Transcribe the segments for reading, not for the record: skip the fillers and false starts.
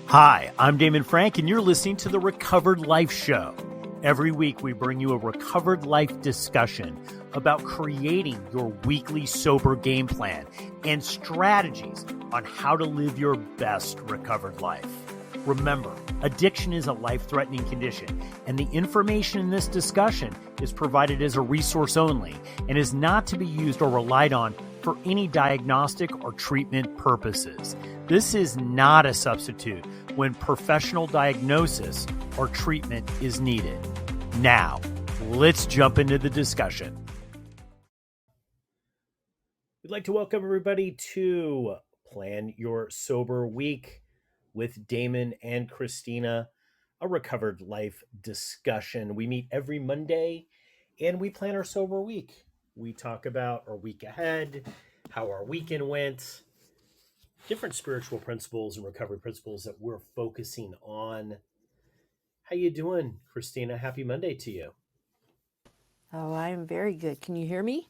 Hi, I'm Damon Frank, and you're listening to the Recovered Life Show. Every week, we bring you a recovered life discussion about creating your weekly sober game plan and strategies on how to live your best recovered life. Remember, addiction is a life-threatening condition, and the information in this discussion is provided as a resource only and is not to be used or relied on for any diagnostic or treatment purposes. This is not a substitute when professional diagnosis or treatment is needed. Now, let's jump into the discussion. We'd like to welcome everybody to Plan Your Sober Week with Damon and Kristina, a recovered life discussion. We meet every Monday and we plan our sober week. We talk about our week ahead, how our weekend went, different spiritual principles and recovery principles that we're focusing on. How you doing, Kristina? Happy Monday to you. Oh, I am very good. Can you hear me?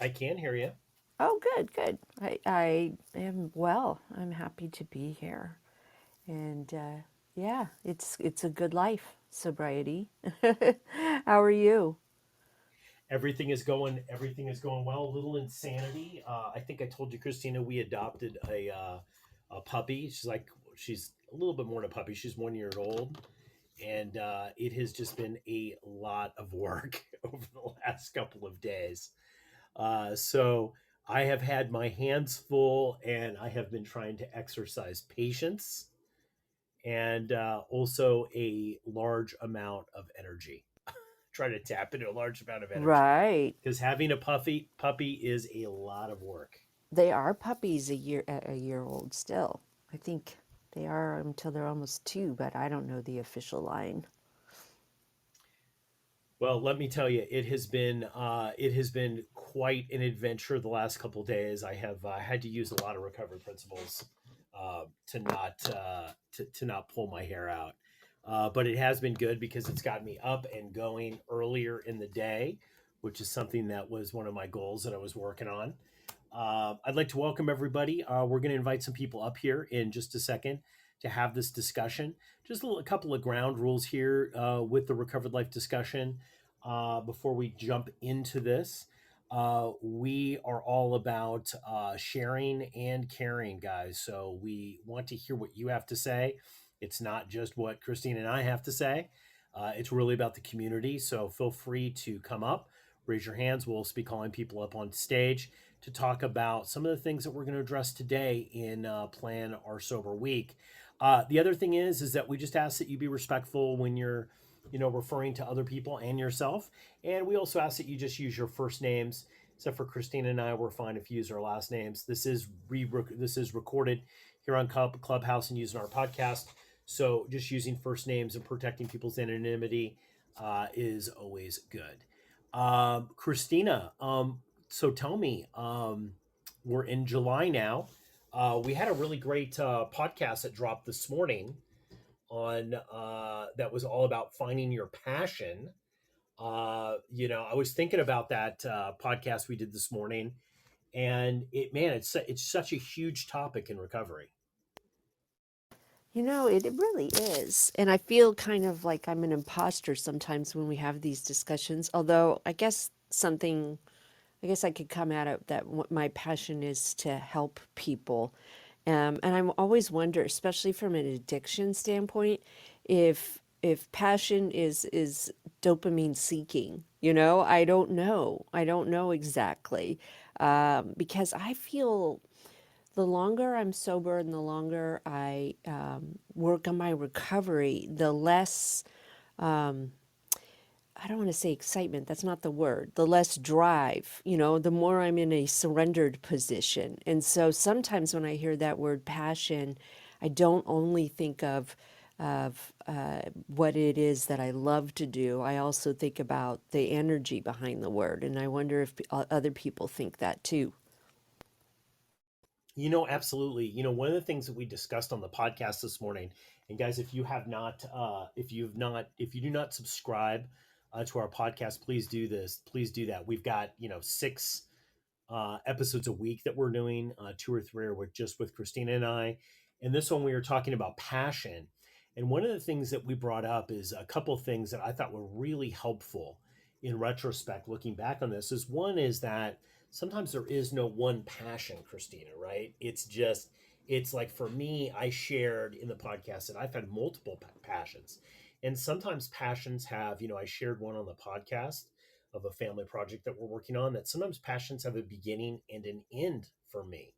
I can hear you. Oh, good. I am well. I'm happy to be here. And yeah, it's a good life, sobriety. How are you? Everything is going well. A little insanity. I think I told you, Kristina, we adopted a puppy. She's a little bit more than a puppy. She's 1 year old, and it has just been a lot of work over the last couple of days. So I have had my hands full, and I have been trying to exercise patience and also a large amount of energy. Try to tap into a large amount of energy Right. because having a puppy is a lot of work. They are puppies a year old still. I think they are until they're almost 2, but I don't know the official line. Well, let me tell you, it has been quite an adventure the last couple of days. I have had to use a lot of recovery principles to not pull my hair out. But it has been good because it's got me up and going earlier in the day, which is something that was one of my goals that I was working on. I'd like to welcome everybody. We're going to invite some people up here in just a second to have this discussion. Just a couple of ground rules here with the Recovered Life discussion before we jump into this. We are all about sharing and caring, guys. So we want to hear what you have to say. It's not just what Christine and I have to say. It's really about the community. So feel free to come up, raise your hands. We'll be calling people up on stage to talk about some of the things that we're going to address today in Plan Our Sober Week. The other thing is that we just ask that you be respectful when you're, referring to other people and yourself. And we also ask that you just use your first names. Except for Christina and I, we're fine if you use our last names. This is recorded here on Clubhouse and using our podcast. So just using first names and protecting people's anonymity is always good. Christina, so tell me, we're in July now. We had a really great podcast that dropped this morning on that was all about finding your passion. I was thinking about that podcast we did this morning, and it's such a huge topic in recovery. It really is. And I feel kind of like I'm an imposter sometimes when we have these discussions, although I guess I could come at it that what my passion is to help people. And I always wonder, especially from an addiction standpoint, if passion is dopamine seeking. I don't know. I don't know exactly, because I feel the longer I'm sober and the longer I work on my recovery, the less, I don't want to say excitement, that's not the word, the less drive, the more I'm in a surrendered position. And so sometimes when I hear that word passion, I don't only think of what it is that I love to do. I also think about the energy behind the word. And I wonder if other people think that too. Absolutely. One of the things that we discussed on the podcast this morning, and guys, if you do not subscribe to our podcast, please do this. Please do that. We've got, 6 episodes a week that we're doing, 2 or 3 are with Christina and I. And this one we were talking about passion. And one of the things that we brought up is a couple things that I thought were really helpful in retrospect, looking back on this. Is one is that sometimes there is no one passion, Christina, right? It's like for me, I shared in the podcast that I've had multiple passions. And sometimes passions have, I shared one on the podcast of a family project that we're working on, that sometimes passions have a beginning and an end for me,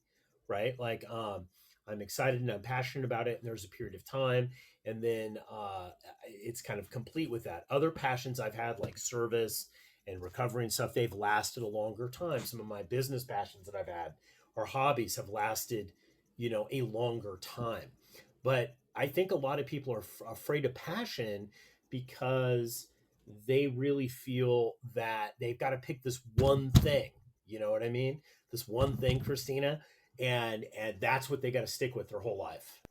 right? Like, I'm excited and I'm passionate about it, and there's a period of time, and then it's kind of complete with that. Other passions I've had, like service and recovery and stuff, they've lasted a longer time. Some of my business passions that I've had or hobbies have lasted, a longer time. But I think a lot of people are afraid of passion because they really feel that they've got to pick this one thing. You know what I mean? This one thing, Christina, and that's what they got to stick with their whole life.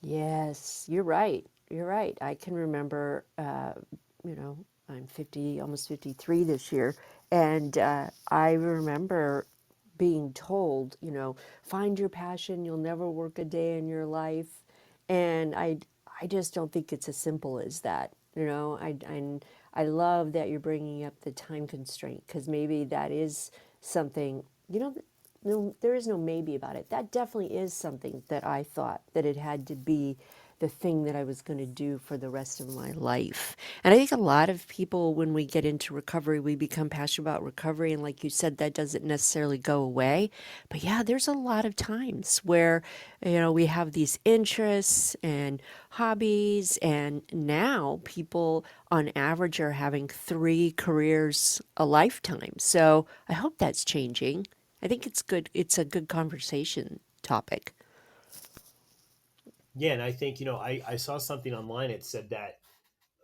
Yes, you're right. You're right. I can remember, you know, I'm 50, almost 53 this year, and I remember being told, find your passion, you'll never work a day in your life. And I just don't think it's as simple as that. I love that you're bringing up the time constraint because maybe that is something, no, there is no maybe about it. That definitely is something that I thought that it had to be the thing that I was going to do for the rest of my life. And I think a lot of people, when we get into recovery, we become passionate about recovery. And like you said, that doesn't necessarily go away. But yeah, there's a lot of times where, we have these interests and hobbies. And now people on average are having 3 careers a lifetime. So I hope that's changing. I think it's good. It's a good conversation topic. Yeah, and I think I saw something online. It said that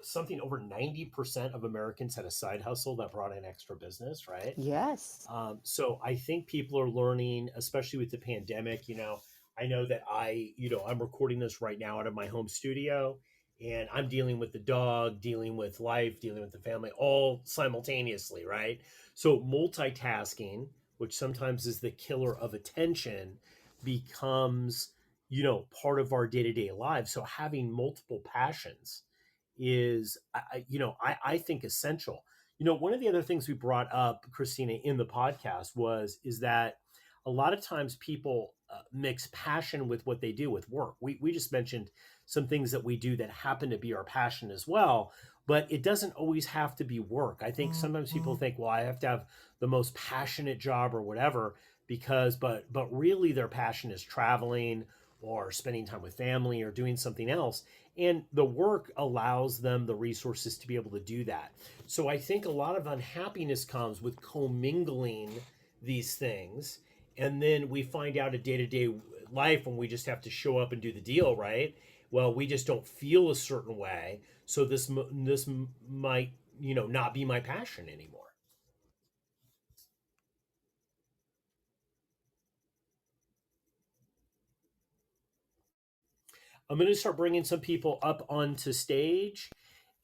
something over 90% of Americans had a side hustle that brought in extra business, right? Yes. So I think people are learning, especially with the pandemic. I know that I'm recording this right now out of my home studio, and I'm dealing with the dog, dealing with life, dealing with the family, all simultaneously, right? So multitasking, which sometimes is the killer of attention, becomes, part of our day to day lives. So having multiple passions is, I think essential. One of the other things we brought up, Christina, in the podcast is that a lot of times people mix passion with what they do with work. We just mentioned some things that we do that happen to be our passion as well, but it doesn't always have to be work. I think sometimes people think, well, I have to have the most passionate job or whatever, but really their passion is traveling or spending time with family or doing something else, and the work allows them the resources to be able to do that. So I think a lot of unhappiness comes with commingling these things, and then we find out a day-to-day life when we just have to show up and do the deal, right? Well, we just don't feel a certain way, so this might, not be my passion anymore. I'm going to start bringing some people up onto stage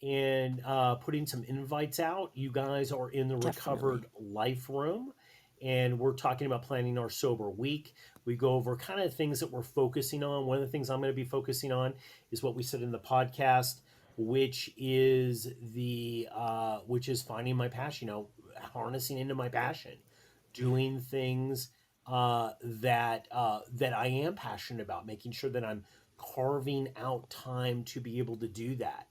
and putting some invites out. You guys are in the Definitely. Recovered Life Room, and we're talking about planning our sober week. We go over kind of things that we're focusing on. One of the things I'm going to be focusing on is what we said in the podcast, which is finding my passion. Harnessing into my passion, doing things that I am passionate about, making sure that I'm carving out time to be able to do that.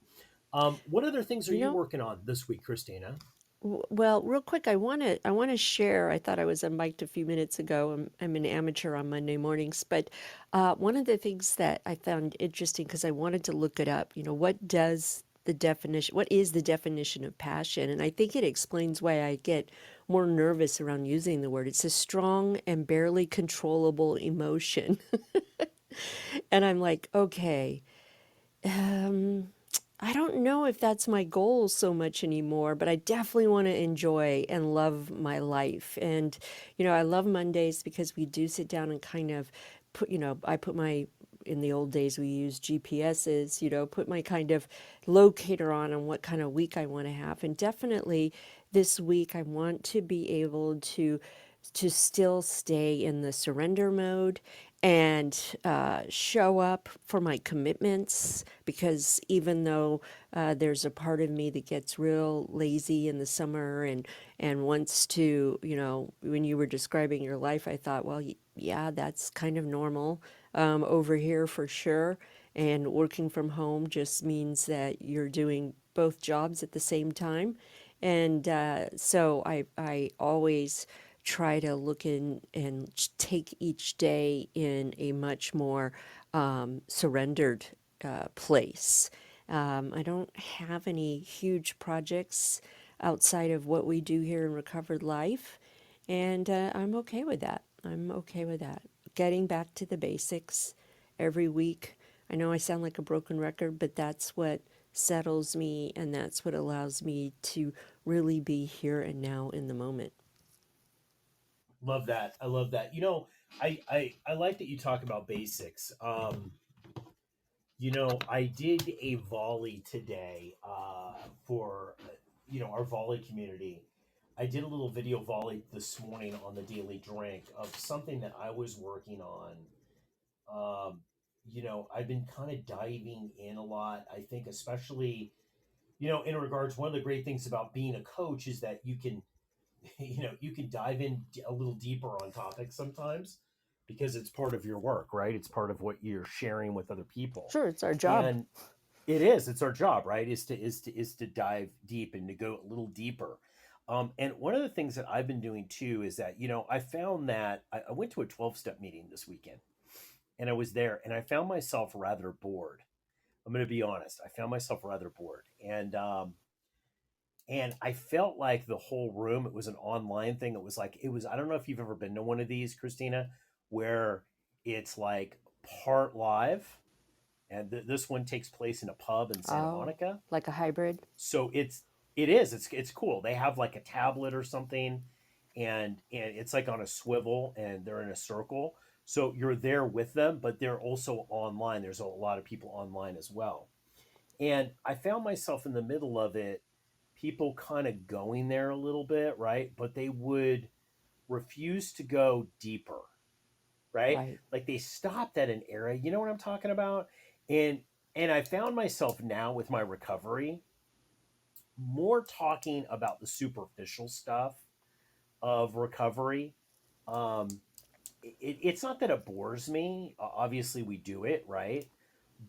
What other things are You you know, working on this week, Christina? well, real quick, I want to share. I thought I was unmiked a few minutes ago. I'm an amateur on Monday mornings, but one of the things that I found interesting because I wanted to look it up. What is the definition of passion? And I think it explains why I get more nervous around using the word. It's a strong and barely controllable emotion. And I'm like, okay, I don't know if that's my goal so much anymore, but I definitely want to enjoy and love my life. And, I love Mondays because we do sit down and kind of I put in the old days we used GPSs, put my kind of locator on what kind of week I want to have. And definitely this week I want to be able to still stay in the surrender mode and show up for my commitments, because even though there's a part of me that gets real lazy in the summer and wants to, when you were describing your life, I thought, well, yeah, that's kind of normal over here for sure. And working from home just means that you're doing both jobs at the same time. And so I always try to look in and take each day in a much more surrendered place. I don't have any huge projects outside of what we do here in Recovered Life, and I'm okay with that. I'm okay with that. Getting back to the basics every week. I know I sound like a broken record, but that's what settles me and that's what allows me to really be here and now in the moment. Love that. I love that. I like that you talk about basics. I did a volley today for our volley community. I did a little video volley this morning on the daily drink of something that I was working on. I've been kind of diving in a lot. I think, especially, in regards, one of the great things about being a coach is that you can, you can dive in a little deeper on topics sometimes because it's part of your work, right? It's part of what you're sharing with other people. Sure, it's our job. And it's our job, right? Is to dive deep and to go a little deeper. And one of the things that I've been doing too is that, I found that I went to a 12-step meeting this weekend and I was there and I found myself rather bored. I'm going to be honest. I found myself rather bored. And I felt like the whole room, it was an online thing. I don't know if you've ever been to one of these, Christina, where it's like part live, and this one takes place in a pub in Santa Oh, Monica. like a hybrid? So it's cool. They have like a tablet or something, and it's like on a swivel, and they're in a circle. So you're there with them, but they're also online. There's a lot of people online as well. And I found myself in the middle of it, people kind of going there a little bit, right? But they would refuse to go deeper, right? Right. Like they stopped at an area, you know what I'm talking about? And and I found myself now with my recovery more talking about the superficial stuff of recovery. Um, it's not that it bores me. Obviously, we do it, right?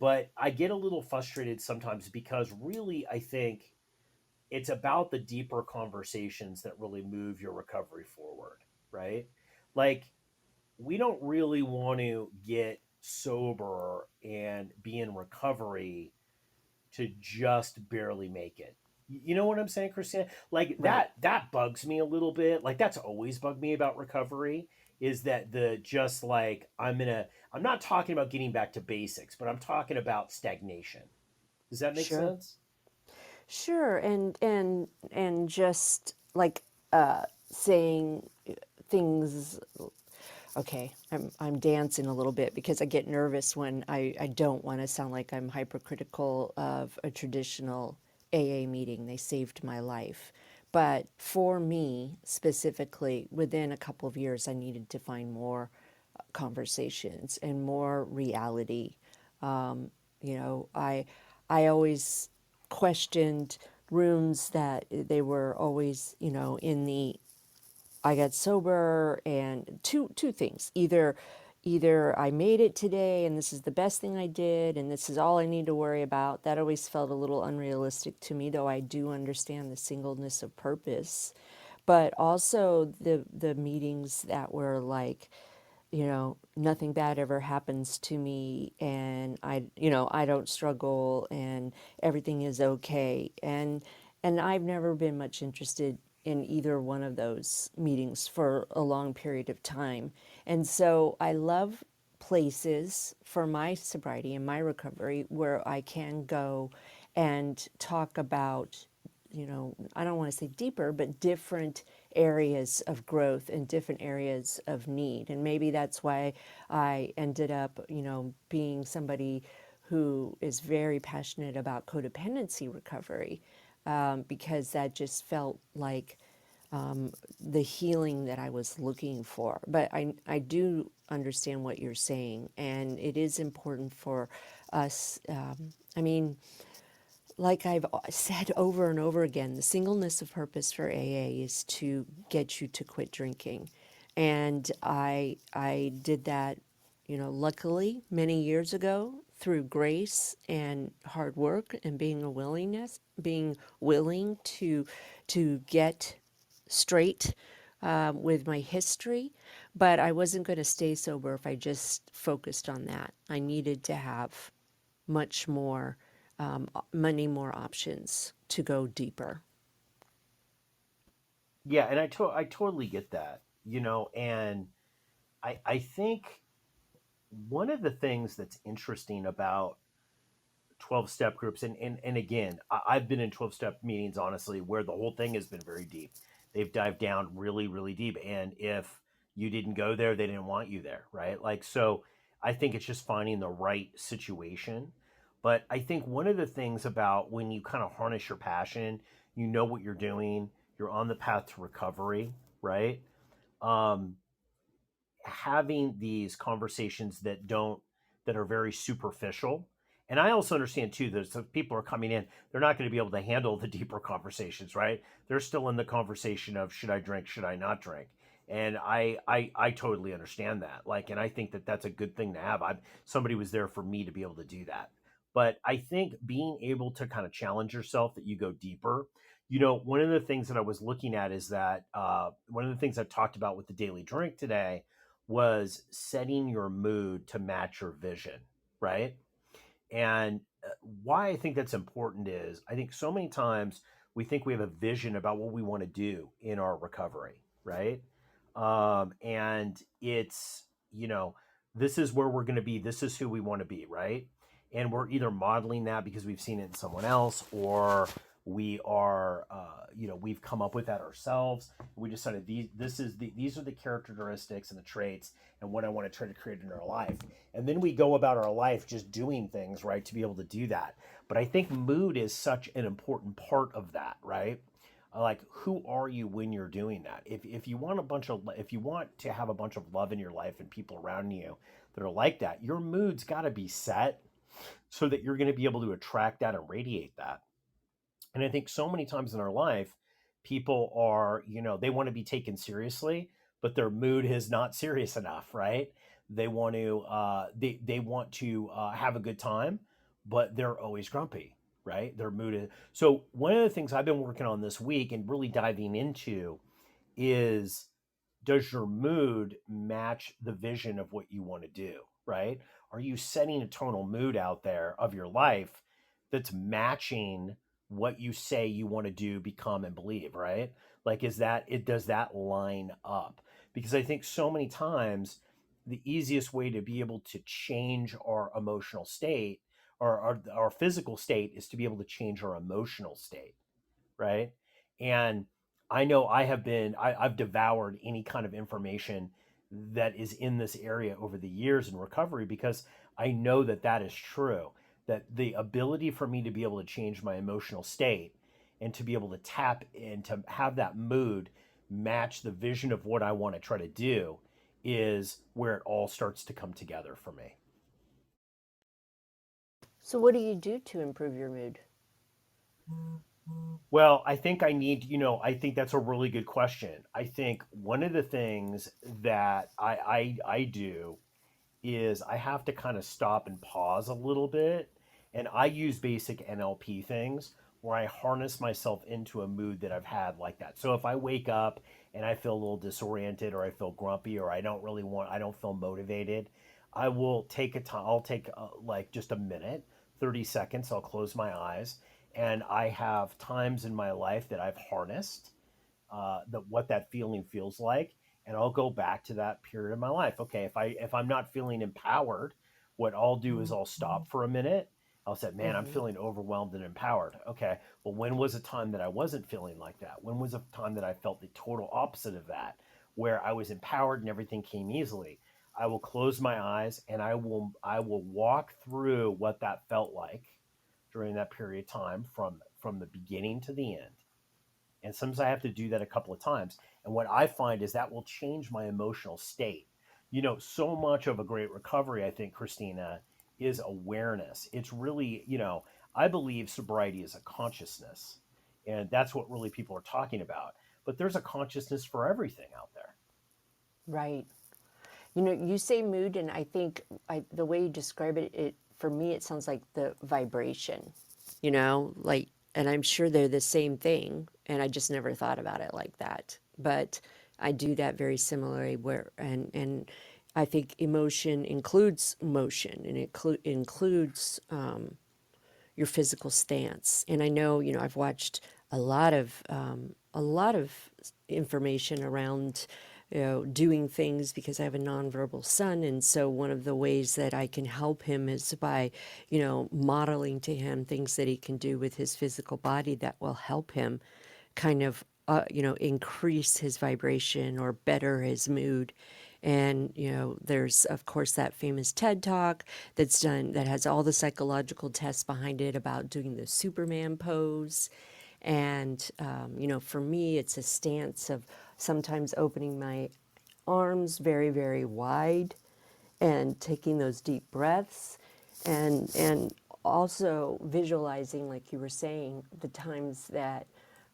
But I get a little frustrated sometimes because really, I think it's about the deeper conversations that really move your recovery forward, right? Like, we don't really want to get sober and be in recovery to just barely make it. You know what I'm saying, Christina? Like Right. that bugs me a little bit. Like that's always bugged me about recovery is that the just like I'm not talking about getting back to basics, but I'm talking about stagnation. Does that make Sure. sense? Sure. And just like saying things. Okay, I'm dancing a little bit because I get nervous when I don't want to sound like I'm hypercritical of a traditional AA meeting. They saved my life. But for me specifically, within a couple of years, I needed to find more conversations and more reality. I always questioned rooms that they were always, in the I got sober, and two things. Either I made it today and this is the best thing I did and this is all I need to worry about. That always felt a little unrealistic to me, though I do understand the singleness of purpose. But also the meetings that were like, nothing bad ever happens to me, and I don't struggle, and everything is okay. And I've never been much interested in either one of those meetings for a long period of time. And so I love places for my sobriety and my recovery where I can go and talk about, I don't want to say deeper, but different areas of growth and different areas of need. And maybe that's why I ended up, being somebody who is very passionate about codependency recovery, because that just felt like the healing that I was looking for. But I do understand what you're saying, and it is important for us. I mean, like I've said over and over again, the singleness of purpose for AA is to get you to quit drinking. And I did that, luckily many years ago through grace and hard work and being willing to get straight with my history, but I wasn't going to stay sober if I just focused on that. I needed to have much more, many more options to go deeper. Yeah, and I totally get that, and I think one of the things that's interesting about 12 step groups, and again, I've been in 12 step meetings, honestly, where the whole thing has been very deep. They've dived down really, really deep. And if you didn't go there, they didn't want you there, right? Like, so I think it's just finding the right situation. But I think one of the things about when you kind of harness your passion, you know what you're doing, you're on the path to recovery, right? Um, Having these conversations that are very superficial. And I also understand too that some people are coming in, they're not going to be able to handle the deeper conversations, right? They're still in the conversation of should I drink, should I not drink? And I totally understand that. Like, and I think that that's a good thing to have. Somebody was there for me to be able to do that. But I think being able to kind of challenge yourself that you go deeper. One of the things that I was looking at is that one of the things I talked about with the daily drink today was setting your mood to match your vision, right? And why I think that's important is I think so many times we think we have a vision about what we want to do in our recovery, right? And it's, this is where we're going to be, this is who we want to be, right? And we're either modeling that because we've seen it in someone else, or we are, we've come up with that ourselves. We decided these are the characteristics and the traits and what I want to try to create in our life. And then we go about our life just doing things, right, to be able to do that. But I think mood is such an important part of that, right? Like, who are you when you're doing that? If you want if you want to have a bunch of love in your life and people around you that are like that, your mood's got to be set so that you're going to be able to attract that and radiate that. And I think so many times in our life, people are, they want to be taken seriously, but their mood is not serious enough, right? They want to have a good time, but they're always grumpy, right? Their mood is. So one of the things I've been working on this week and really diving into is, does your mood match the vision of what you want to do, right? Are you setting a tonal mood out there of your life that's matching what you say you want to do, become, and believe, right? Like, does that line up? Because I think so many times the easiest way to be able to change our emotional state or our physical state is to be able to change our emotional state, right? And I know I've devoured any kind of information that is in this area over the years in recovery, because I know that that is true. That the ability for me to be able to change my emotional state and to be able to tap and to have that mood match the vision of what I want to try to do is where it all starts to come together for me. So, what do you do to improve your mood? Well, I think that's a really good question. I think one of the things that I do is I have to kind of stop and pause a little bit. And I use basic NLP things where I harness myself into a mood that I've had like that. So if I wake up and I feel a little disoriented, or I feel grumpy, or I don't feel motivated, I will take a time, I'll take like just a minute, 30 seconds, I'll close my eyes. And I have times in my life that I've harnessed what that feeling feels like, and I'll go back to that period of my life. Okay, if I'm not feeling empowered, what I'll do is I'll stop for a minute. I'll say, man, I'm Mm-hmm. feeling overwhelmed and empowered. Okay, well, when was a time that I wasn't feeling like that? When was a time that I felt the total opposite of that, where I was empowered and everything came easily? I will close my eyes and I will walk through what that felt like during that period of time, from the beginning to the end. And sometimes I have to do that a couple of times. And what I find is that will change my emotional state. So much of a great recovery, I think, Christina, is awareness. It's really, I believe sobriety is a consciousness. And that's what really people are talking about. But there's a consciousness for everything out there. Right. You know, you say mood, and I think the way you describe it, for me, it sounds like the vibration. You know, like, and I'm sure they're the same thing, and I just never thought about it like that. But I do that very similarly. Where and I think emotion includes motion, and it includes your physical stance. And I know, you know, I've watched a lot of information around, you know, doing things because I have a nonverbal son, and so one of the ways that I can help him is by, you know, modeling to him things that he can do with his physical body that will help him kind of you know, increase his vibration or better his mood. And you know, there's of course that famous TED talk that's done that has all the psychological tests behind it about doing the Superman pose. And you know, for me it's a stance of sometimes opening my arms very very wide and taking those deep breaths, and also visualizing, like you were saying, the times that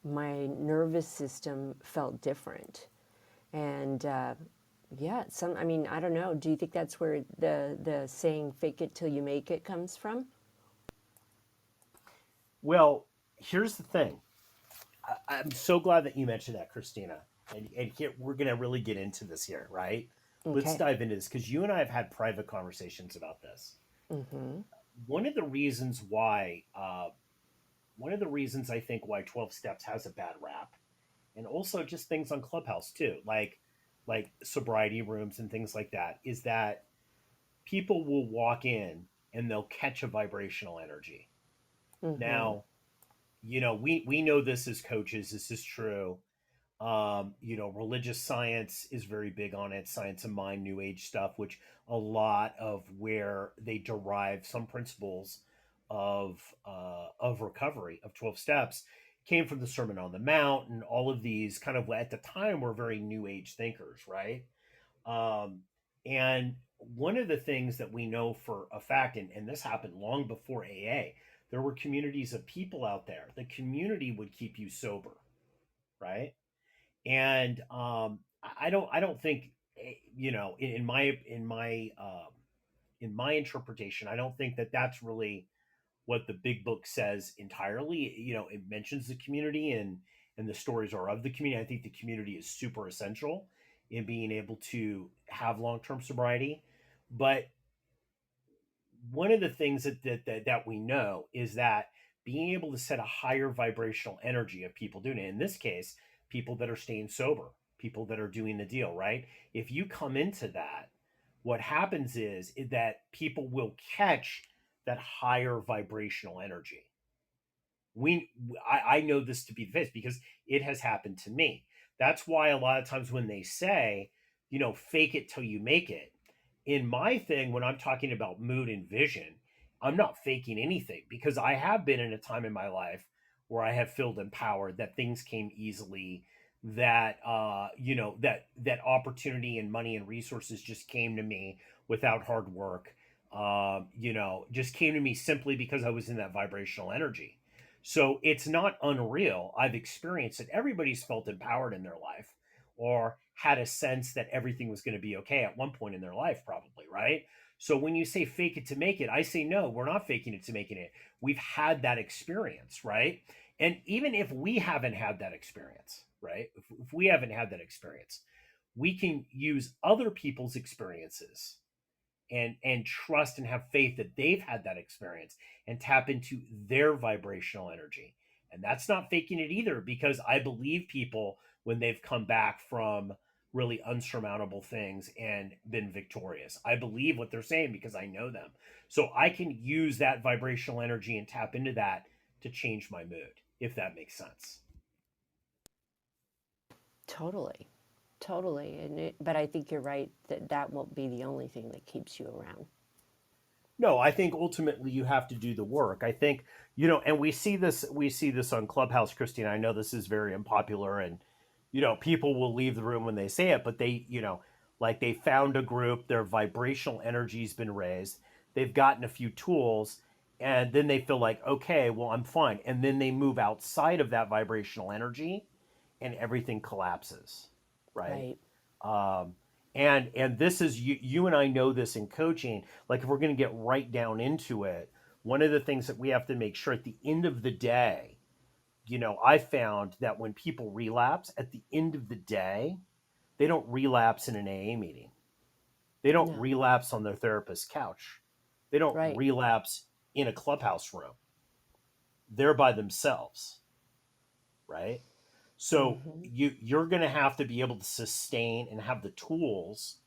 my nervous system felt different. And yeah, some, I mean, I don't know, do you think that's where the saying fake it till you make it comes from? Well, here's the thing. I'm so glad that you mentioned that, Christina. And here, we're going to really get into this here, right? Let's Okay. dive into this because you and I have had private conversations about this. One of the reasons why, one of the reasons I think why 12 Steps has a bad rap, and also just things on Clubhouse too, like sobriety rooms and things like that, is that people will walk in and they'll catch a vibrational energy. Mm-hmm. Now, we know this as coaches. This is true. Religious science is very big on it, science of mind, new age stuff, which a lot of where they derive some principles of recovery of 12 steps came from the Sermon on the Mount, and all of these kind of at the time were very new age thinkers, right? um, and one of the things that we know for a fact, and this happened long before AA, there were communities of people out there. The community would keep you sober, right? And I don't think, in my interpretation, I don't think that that's really what the big book says entirely. It mentions the community, and the stories are of the community. I think the community is super essential in being able to have long-term sobriety. But one of the things that we know is that being able to set a higher vibrational energy of people doing it, in this case, people that are staying sober, people that are doing the deal, right? If you come into that, what happens is that people will catch that higher vibrational energy. I know this to be the case because it has happened to me. That's why a lot of times when they say, fake it till you make it, in my thing, when I'm talking about mood and vision, I'm not faking anything because I have been in a time in my life where I have felt empowered, that things came easily, that that opportunity and money and resources just came to me without hard work. Just came to me simply because I was in that vibrational energy. So it's not unreal. I've experienced it. Everybody's felt empowered in their life or had a sense that everything was going to be okay at one point in their life, probably, right? So when you say fake it to make it, I say no, we're not faking it to making it. We've had that experience, right? And even if we haven't had that experience, right? If we haven't had that experience, we can use other people's experiences and trust and have faith that they've had that experience and tap into their vibrational energy. And that's not faking it either, because I believe people when they've come back from really unsurmountable things and been victorious. I believe what they're saying because I know them. So I can use that vibrational energy and tap into that to change my mood, if that makes sense. Totally. Totally. But I think you're right that that won't be the only thing that keeps you around. No, I think ultimately you have to do the work. I think, and we see this on Clubhouse, Christine. I know this is very unpopular, and people will leave the room when they say it, but like they found a group, their vibrational energy's been raised, they've gotten a few tools, and then they feel like, okay, well, I'm fine. And then they move outside of that vibrational energy and everything collapses, right? Right. Um, and this is you and I know this in coaching. Like if we're going to get right down into it, one of the things that we have to make sure at the end of the day, I found that when people relapse at the end of the day, they don't relapse in an AA meeting. They don't No. relapse on their therapist's couch. They don't Right. relapse in a clubhouse room. They're by themselves, right? So Hmm. you're going to have to be able to sustain and have the tools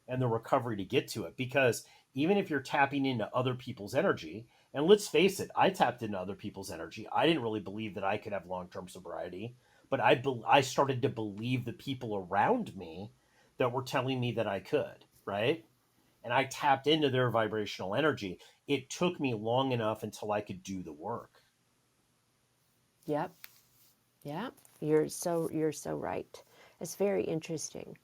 and the recovery to get to it, because even if you're tapping into other people's energy, and let's face it, I tapped into other people's energy. I didn't really believe that I could have long-term sobriety, but I started to believe the people around me that were telling me that I could, right? And I tapped into their vibrational energy. It took me long enough until I could do the work. Yep. Yeah, you're so right. It's very interesting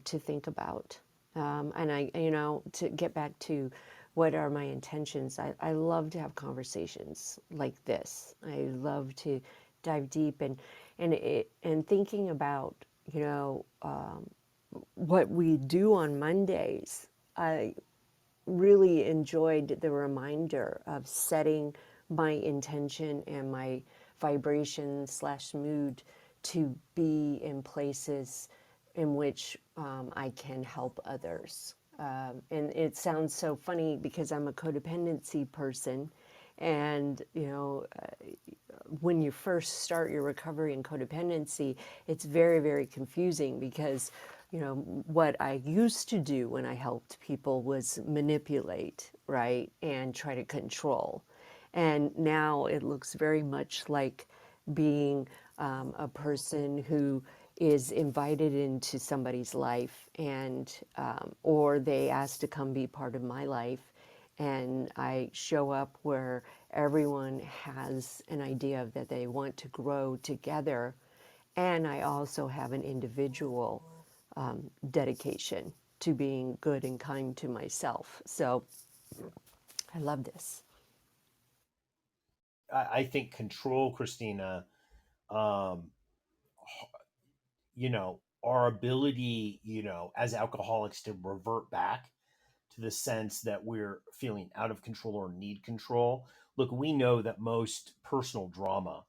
to think about, and to get back to what are my intentions. I love to have conversations like this. I love to dive deep and thinking about you know what we do on Mondays. I really enjoyed the reminder of setting my intention and my vibration slash mood to be in places in which I can help others. And it sounds so funny because I'm a codependency person. And, when you first start your recovery in codependency, it's very, very confusing because, what I used to do when I helped people was manipulate, right, and try to control. And now it looks very much like being a person who is invited into somebody's life and or they ask to come be part of my life, and I show up where everyone has an idea that they want to grow together, and I also have an individual dedication to being good and kind to myself. So I love this. I think control, Christina, um, our ability, as alcoholics to revert back to the sense that we're feeling out of control or need control. Look, we know that most personal drama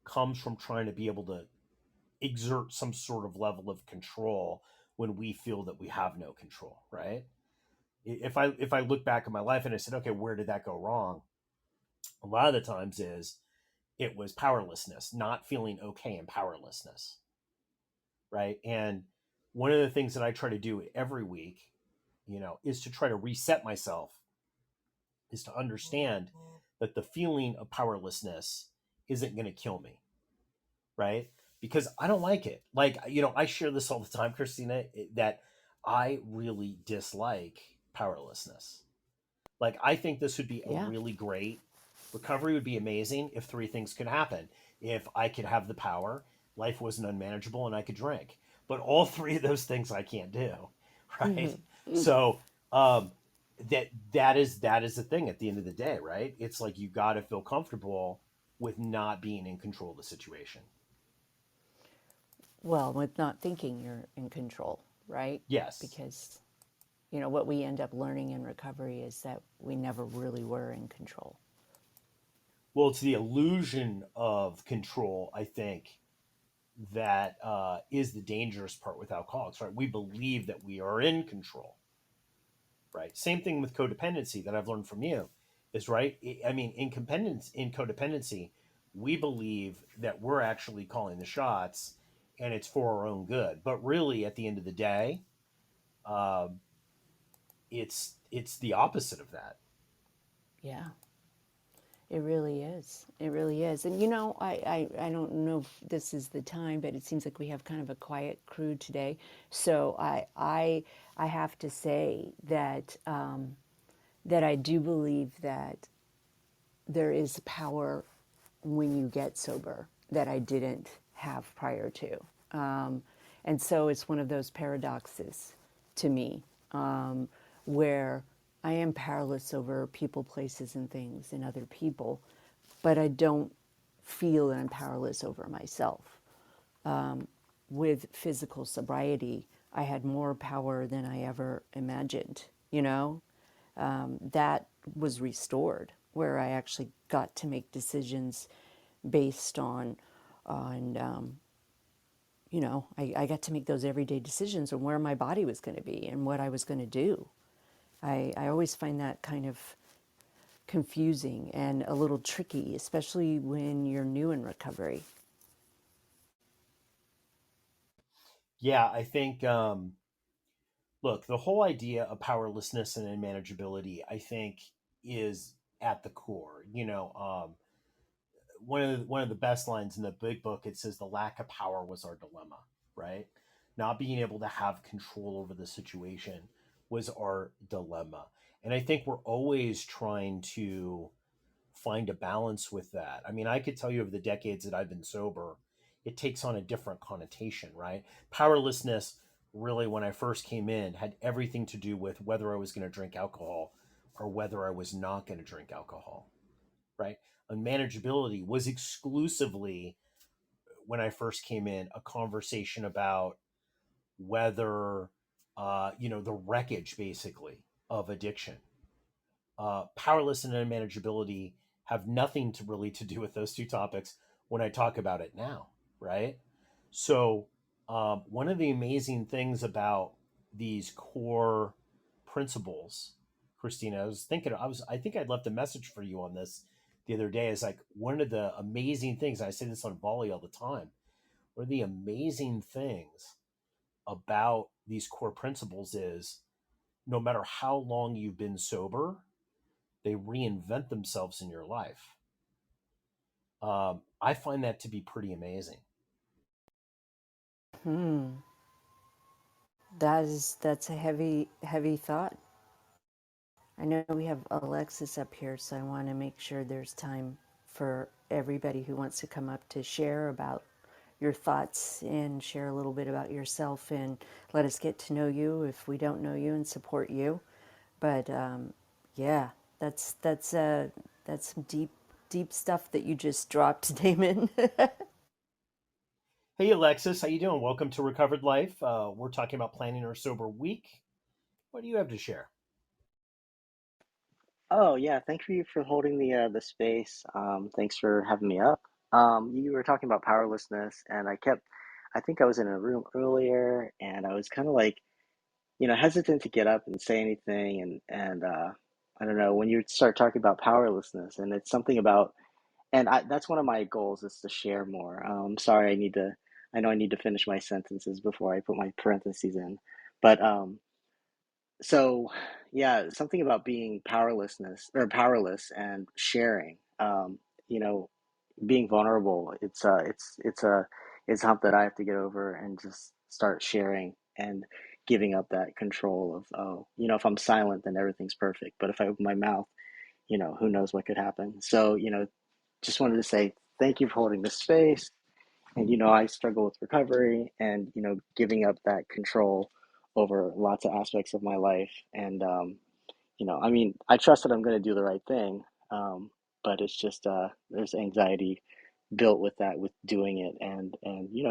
comes from trying to be able to exert some sort of level of control when we feel that we have no control, right? If I look back at my life and I said, okay, where did that go wrong? A lot of the times is it was powerlessness, not feeling okay in powerlessness, right? And one of the things that I try to do every week, is to try to reset myself, is to understand that the feeling of powerlessness isn't going to kill me, right? Because I don't like it. Like, I share this all the time, Christina, that I really dislike powerlessness. Like, I think this would be a Yeah. really great recovery, would be amazing if three things could happen. If I could have the power, life wasn't unmanageable, and I could drink. But all three of those things I can't do, right? So, um, that is the thing at the end of the day, right? It's like you got to feel comfortable with not being in control of the situation. Well, with not thinking you're in control, right? Yes. Because, what we end up learning in recovery is that we never really were in control. Well, it's the illusion of control, I think, that is the dangerous part with alcoholics, right? We believe that we are in control, right? Same thing with codependency that I've learned from you is, right. I mean, in codependency, we believe that we're actually calling the shots and it's for our own good. But really, at the end of the day, uh, it's the opposite of that. Yeah. It really is. It really is. And I don't know if this is the time, but it seems like we have kind of a quiet crew today. So I have to say that that I do believe that there is power when you get sober that I didn't have prior to. And so it's one of those paradoxes to me, where I am powerless over people, places, and things and other people, but I don't feel that I'm powerless over myself. With physical sobriety, I had more power than I ever imagined, you know? That was restored, where I actually got to make decisions based on I got to make those everyday decisions on where my body was going to be and what I was going to do. I always find that kind of confusing and a little tricky, especially when you're new in recovery. Yeah, I think look, the whole idea of powerlessness and unmanageability, I think, is at the core. One of the best lines in the big book, it says the lack of power was our dilemma, right? Not being able to have control over the situation was our dilemma. And I think we're always trying to find a balance with that. I mean, I could tell you over the decades that I've been sober, it takes on a different connotation, right? Powerlessness, really, when I first came in, had everything to do with whether I was going to drink alcohol or whether I was not going to drink alcohol, right? Unmanageability was exclusively, when I first came in, a conversation about whether, the wreckage basically of addiction. Powerless and unmanageability have nothing to really to do with those two topics when I talk about it now, right? So, one of the amazing things about these core principles, Christina, I think I'd left a message for you on this the other day. Is like one of the amazing things, and I say this on volley all the time. One of the amazing things about these core principles is no matter how long you've been sober, they reinvent themselves in your life. I find that to be pretty amazing. That's a heavy thought. I know we have Alexis up here, so I want to make sure there's time for everybody who wants to come up to share about your thoughts and share a little bit about yourself and let us get to know you if we don't know you and support you. But yeah, that's some deep stuff that you just dropped, Damon. Hey Alexis, how you doing? Welcome to Recovered Life. We're talking about planning our sober week. What do you have to share? Oh yeah, thank you for holding the space. Thanks for having me up. You were talking about powerlessness, and I think I was in a room earlier, and I was kind of like, hesitant to get up and say anything, and I don't know when you start talking about powerlessness, and it's something about, that's one of my goals is to share more. Sorry, I know I need to finish my sentences before I put my parentheses in, but so, yeah, something about being powerless and sharing. You know, being vulnerable. It's something that I have to get over and just start sharing and giving up that control of, oh, if I'm silent, then everything's perfect. But if I open my mouth, who knows what could happen. So, just wanted to say thank you for holding this space. And I struggle with recovery and giving up that control over lots of aspects of my life. And I mean, I trust that I'm going to do the right thing, but it's just there's anxiety built with that, with doing it and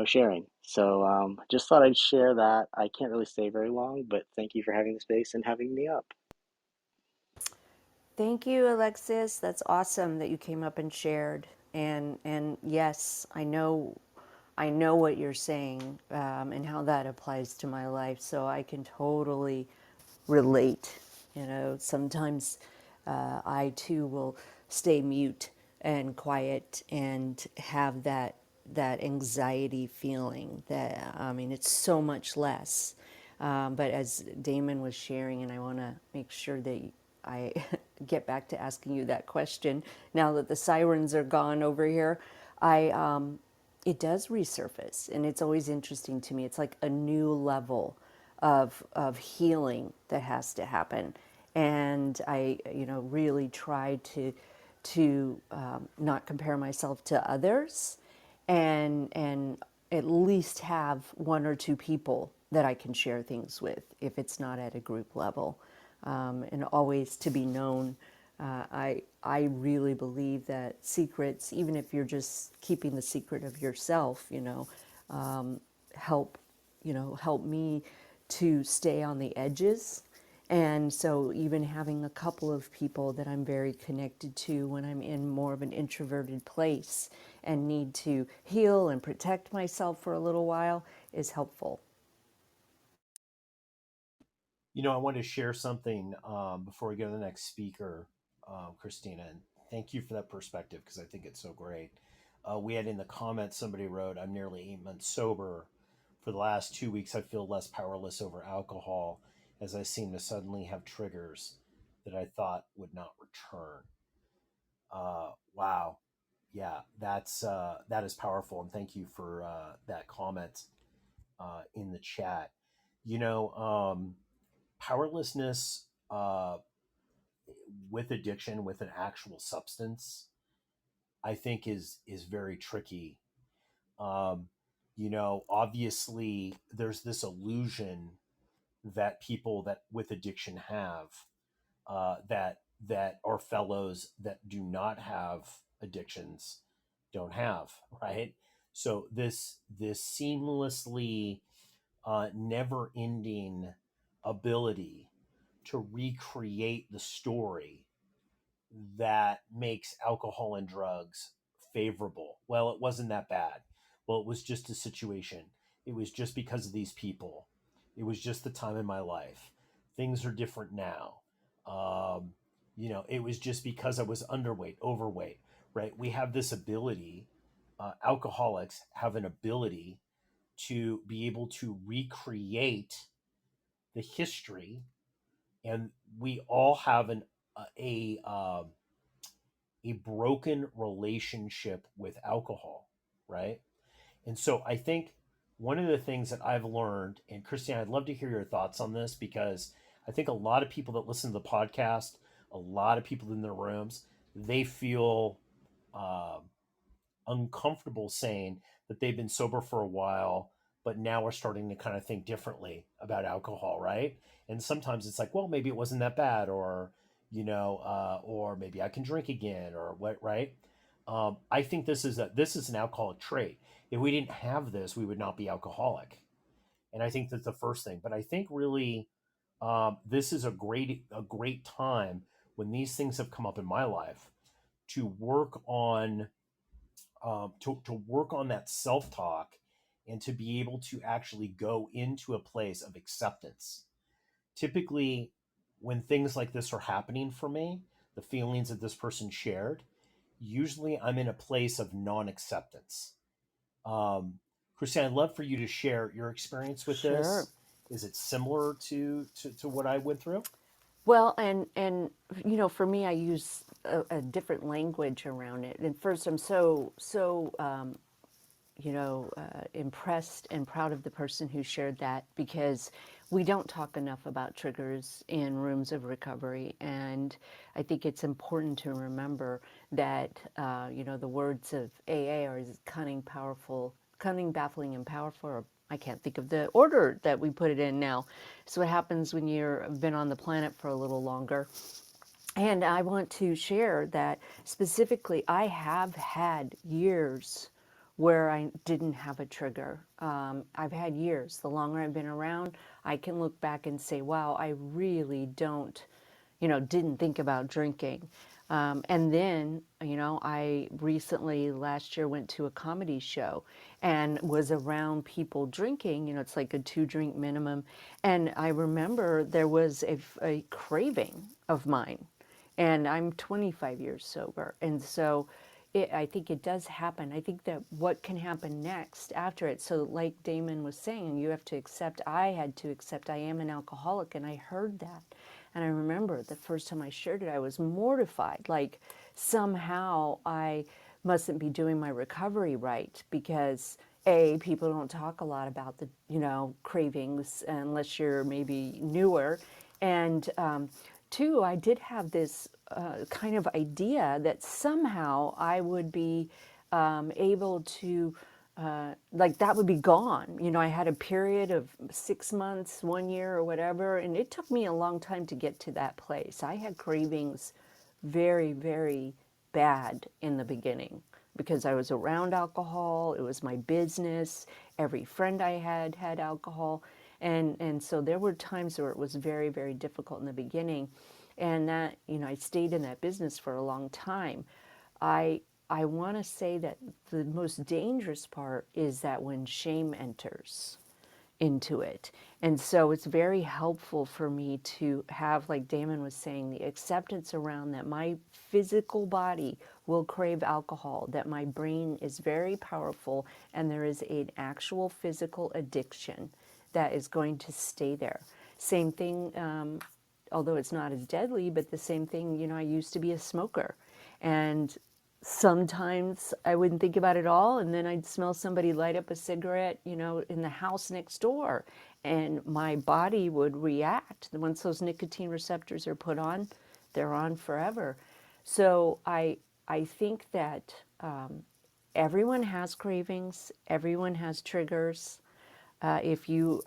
sharing. So just thought I'd share that. I can't really stay very long, but thank you for having the space and having me up. Thank you, Alexis. That's awesome that you came up and shared. And yes, I know what you're saying, and how that applies to my life. So I can totally relate. Sometimes I too will stay mute and quiet and have that anxiety feeling. That I mean, it's so much less. But as Damon was sharing, and I want to make sure that I get back to asking you that question now that the sirens are gone over here. I It does resurface, and it's always interesting to me. It's like a new level of healing that has to happen, and I, really try to not compare myself to others, and at least have one or two people that I can share things with if it's not at a group level, and always to be known. I really believe that secrets, even if you're just keeping the secret of yourself, help help me to stay on the edges. And so even having a couple of people that I'm very connected to when I'm in more of an introverted place and need to heal and protect myself for a little while is helpful. I want to share something before we go to the next speaker, Christina. And thank you for that perspective because I think it's so great. We had in the comments somebody wrote, "I'm nearly 8 months sober. For the last 2 weeks, I feel less powerless over alcohol as I seem to suddenly have triggers that I thought would not return." Wow, yeah, that is powerful, and thank you for that comment in the chat. You know, powerlessness with addiction, with an actual substance, I think is very tricky. Um, Obviously, there's this illusion that people that with addiction have that our fellows that do not have addictions don't have, right? So this seamlessly never ending ability to recreate the story that makes alcohol and drugs favorable. Well, it wasn't that bad. Well, it was just a situation. It was just because of these people. It was just the time in my life. Things are different now. Um, it was just because I was underweight, overweight, right? We have this ability, alcoholics have an ability to be able to recreate the history, and we all have a broken relationship with alcohol, right? And so I think one of the things that I've learned, and Christiane, I'd love to hear your thoughts on this because I think a lot of people that listen to the podcast, a lot of people in their rooms, they feel uh, uncomfortable saying that they've been sober for a while, but now we're starting to kind of think differently about alcohol, right? And sometimes it's like, well, maybe it wasn't that bad, or or maybe I can drink again, or what, right? I think this is an alcoholic trait. If we didn't have this, we would not be alcoholic, and I think that's the first thing. But I think really, this is a great time when these things have come up in my life to work on to work on that self talk and to be able to actually go into a place of acceptance. Typically, when things like this are happening for me, the feelings that this person shared, usually I'm in a place of non acceptance. Um, Christian, I'd love for you to share your experience with Sure. this. Is it similar to what I went through? Well, and for me, I use a different language around it. And first, I'm so impressed and proud of the person who shared that, because we don't talk enough about triggers in rooms of recovery. And I think it's important to remember that, the words of AA are cunning, powerful, cunning, baffling, and powerful. Or I can't think of the order that we put it in now. So what happens when you've been on the planet for a little longer? And I want to share that specifically, I have had years where I didn't have a trigger. I've had years. The longer I've been around, I can look back and say, wow, I really didn't think about drinking. And then, I recently last year went to a comedy show and was around people drinking. It's like a 2 drink minimum. And I remember there was a craving of mine, and I'm 25 years sober. And so I think it does happen. I think that what can happen next after it. So, like Damon was saying, you have to accept, I had to accept I am an alcoholic, and I heard that. And I remember the first time I shared it, I was mortified. Like somehow I mustn't be doing my recovery right, because people don't talk a lot about the, cravings unless you're maybe newer. And too, I did have this kind of idea that somehow I would be able to, like, that would be gone. You know, I had a period of 6 months, 1 year, or whatever, and it took me a long time to get to that place. I had cravings very, very bad in the beginning because I was around alcohol. It was my business. Every friend I had alcohol. And so there were times where it was very, very difficult in the beginning. And that, you know, I stayed in that business for a long time. I I want to say that the most dangerous part is that when shame enters into it. And so it's very helpful for me to have, like Damon was saying, the acceptance around that my physical body will crave alcohol, that my brain is very powerful, and there is an actual physical addiction that is going to stay there. Same thing, although it's not as deadly, but the same thing, you know, I used to be a smoker. And sometimes I wouldn't think about it all, and then I'd smell somebody light up a cigarette, you know, in the house next door, and my body would react. Once those nicotine receptors are put on, they're on forever. So I think that everyone has cravings, everyone has triggers. If you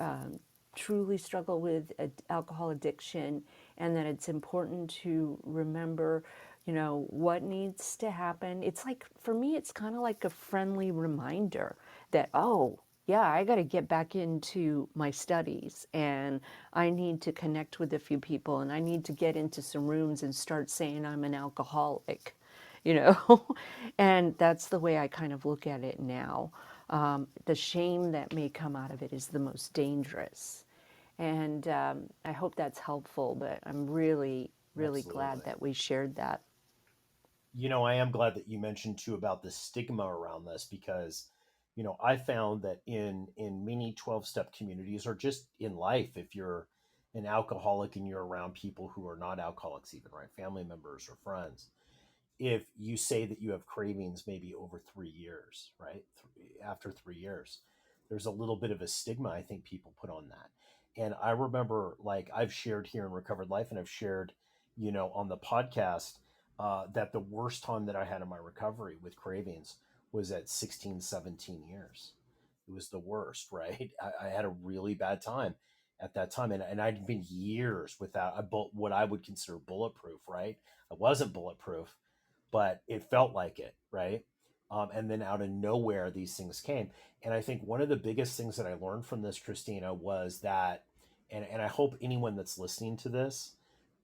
truly struggle with alcohol addiction, and that it's important to remember, you know, what needs to happen. It's like, for me, it's kind of like a friendly reminder that, oh, yeah, I got to get back into my studies, and I need to connect with a few people, and I need to get into some rooms and start saying I'm an alcoholic, you know. And that's the way I kind of look at it now. The shame that may come out of it is the most dangerous. And I hope that's helpful, but I'm really, really glad Absolutely. that we shared that. You know, I am glad that you mentioned too about the stigma around this because, you know, I found that in many 12-step communities or just in life, if you're an alcoholic and you're around people who are not alcoholics, even right, family members or friends, if you say that you have cravings maybe over 3 years, right? After 3 years, there's a little bit of a stigma I think people put on that. And I remember, like, I've shared here in Recovered Life and I've shared, you know, on the podcast that the worst time that I had in my recovery with cravings was at 16, 17 years. It was the worst, right? I had a really bad time at that time. And I'd been years without what I would consider bulletproof, right? I wasn't bulletproof, but it felt like it, right? And then out of nowhere, these things came. And I think one of the biggest things that I learned from this, Christina, was that, and I hope anyone that's listening to this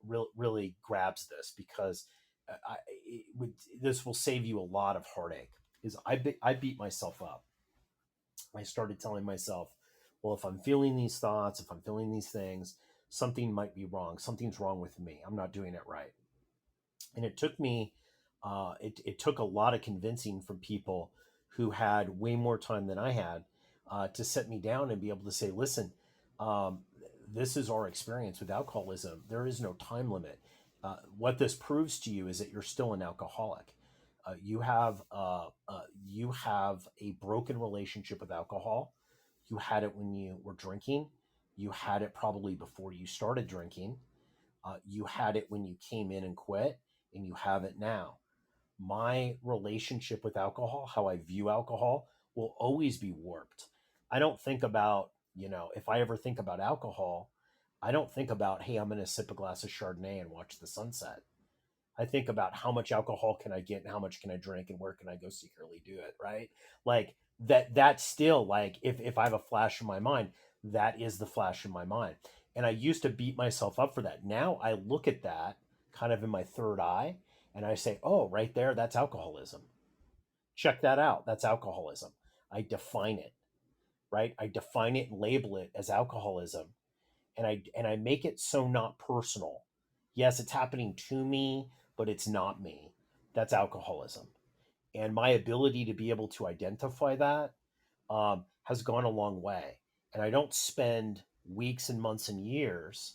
really grabs this because this will save you a lot of heartache. Is I beat myself up. I started telling myself, well, if I'm feeling these thoughts, if I'm feeling these things, something might be wrong. Something's wrong with me. I'm not doing it right. And it took me it took a lot of convincing from people who had way more time than I had to set me down and be able to say, listen, um, this is our experience with alcoholism. There is no time limit. What this proves to you is that you're still an alcoholic. You have a broken relationship with alcohol. You had it when you were drinking. You had it probably before you started drinking. You had it when you came in and quit, and you have it now. My relationship with alcohol, how I view alcohol, will always be warped. I don't think about, you know, if I ever think about alcohol, I don't think about, hey, I'm going to sip a glass of Chardonnay and watch the sunset. I think about how much alcohol can I get and how much can I drink and where can I go secretly do it, right? Like that's still like if I have a flash in my mind, that is the flash in my mind. And I used to beat myself up for that. Now I look at that kind of in my third eye and I say, "Oh, right there, that's alcoholism. Check that out. That's alcoholism." I define it, right? I define it and label it as alcoholism and I make it so not personal. Yes, it's happening to me, but it's not me. That's alcoholism. And my ability to be able to identify that has gone a long way. And I don't spend weeks and months and years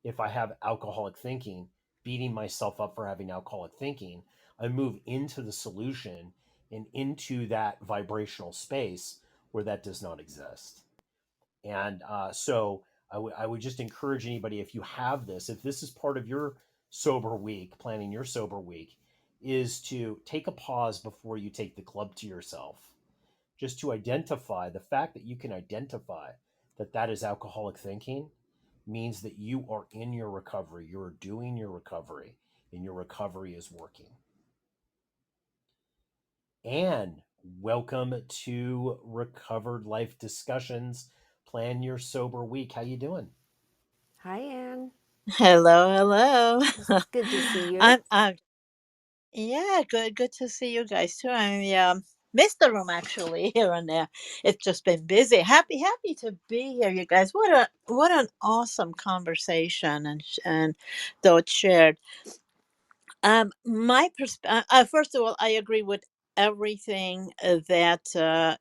if I have alcoholic thinking beating myself up for having alcoholic thinking. I move into the solution and into that vibrational space where that does not exist. And so I would just encourage anybody, if you have this, if this is part of your sober week, planning your sober week, is to take a pause before you take the club to yourself, just to identify the fact that you can identify that that is alcoholic thinking means that you are in your recovery, you're doing your recovery, and your recovery is working. And welcome to Recovered Life Discussions. Plan your sober week. How you doing? Hi, Anne. Hello, hello. It's good to see you. I'm yeah, good to see you guys too. I missed the room actually here and there. It's just been busy. Happy to be here, you guys. What an awesome conversation and thoughts shared. My first of all, I agree with everything that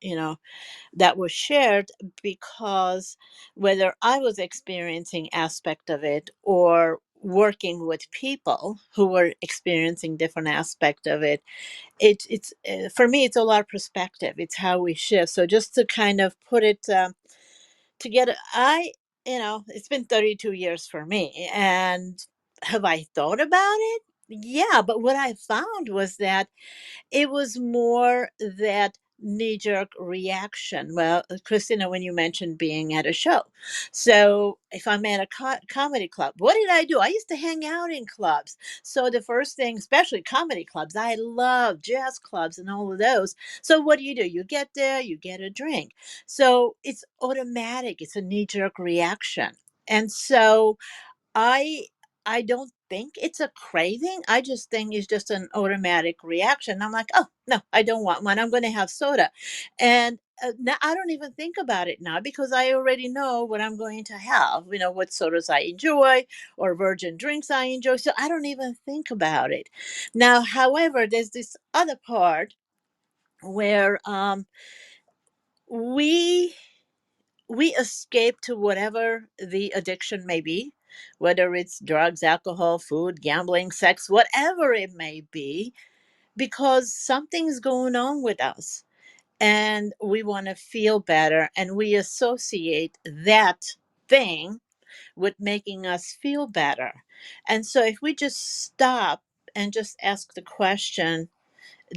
that was shared, because whether I was experiencing aspect of it or working with people who were experiencing different aspect of it, it's for me it's a lot of perspective. It's how we shift. So just to kind of put it together, it's been 32 years for me, and have I thought about it? Yeah, but what I found was that it was more that knee jerk reaction. Well, Christina, when you mentioned being at a show. So if I'm at a comedy club, what did I do? I used to hang out in clubs. So the first thing, especially comedy clubs, I love jazz clubs and all of those. So what do? You get there, you get a drink. So it's automatic, it's a knee jerk reaction. And so I I don't think it's a craving. I just think it's just an automatic reaction. I'm like, oh no, I don't want one. I'm going to have soda, and now I don't even think about it now because I already know what I'm going to have. You know what sodas I enjoy or virgin drinks I enjoy, so I don't even think about it. Now, however, there's this other part where we we escape to whatever the addiction may be, whether it's drugs, alcohol, food, gambling, sex, whatever it may be, because something's going on with us and we want to feel better, and we associate that thing with making us feel better. And so if we just stop and just ask the question,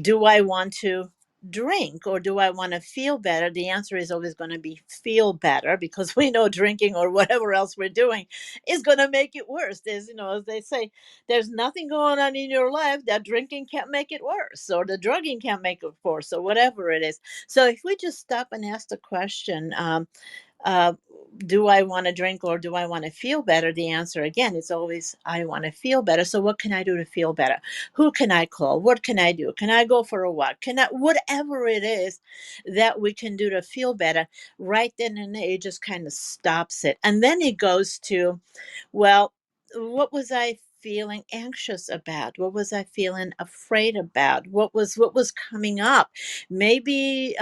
do I want to drink or do I want to feel better? The answer is always going to be feel better, because we know drinking or whatever else we're doing is going to make it worse. There's, as they say, there's nothing going on in your life that drinking can't make it worse, or the drugging can't make it worse, or whatever it is. So if we just stop and ask the question, uh, do I want to drink or do I want to feel better? The answer again is always I want to feel better. So what can I do to feel better? Who can I call? What can I do? Can I go for a walk? Can I, whatever it is that we can do to feel better, right then and there, it just kind of stops it. And then it goes to, well, what was I feeling anxious about? What was I feeling afraid about? What was coming up? Maybe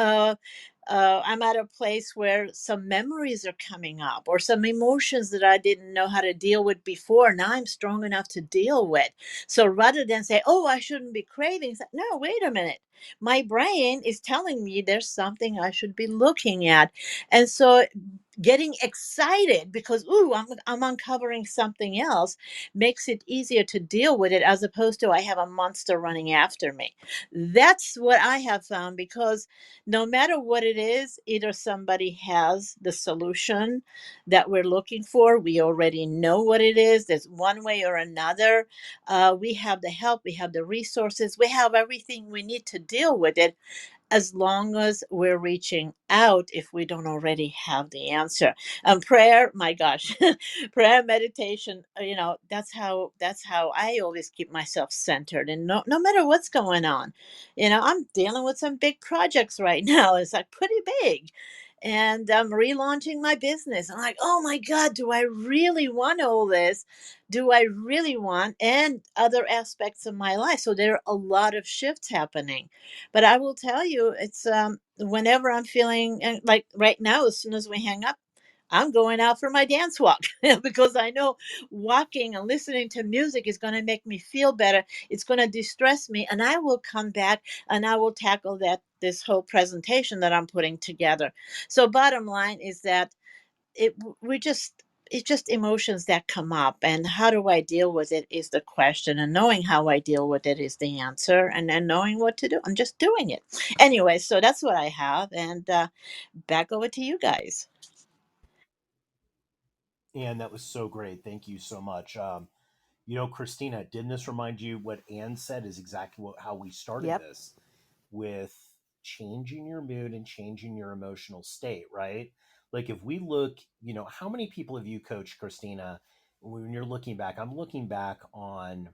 I'm at a place where some memories are coming up, or some emotions that I didn't know how to deal with before. Now I'm strong enough to deal with. So rather than say, "Oh, I shouldn't be craving," it's like, no, wait a minute. My brain is telling me there's something I should be looking at, and so getting excited because ooh, I'm uncovering something else makes it easier to deal with it, as opposed to I have a monster running after me. That's what I have found, because no matter what it is, either somebody has the solution that we're looking for, we already know what it is, there's one way or another, we have the help, we have the resources, we have everything we need to deal with it, as long as we're reaching out, if we don't already have the answer. Prayer, my gosh, prayer, meditation, that's how I always keep myself centered, and no matter what's going on. I'm dealing with some big projects right now. It's like pretty big, and I'm relaunching my business. I'm like, oh my god, do I really want all this? Do I really want, and other aspects of my life? So there are a lot of shifts happening. But I will tell you, it's whenever I'm feeling, and like right now, as soon as we hang up, I'm going out for my dance walk because I know walking and listening to music is going to make me feel better. It's going to distress me, and I will come back and I will tackle this whole presentation that I'm putting together. So bottom line is that it we just it's just emotions that come up, and how do I deal with it is the question, and knowing how I deal with it is the answer, and then knowing what to do and just doing it. Anyway, so that's what I have, and back over to you guys. And that was so great. Thank you so much. Christina, didn't this remind you what Anne said is exactly how we started Yep. this with changing your mood and changing your emotional state, right? Like if we look, how many people have you coached, Christina? When you're looking back, I'm looking back on,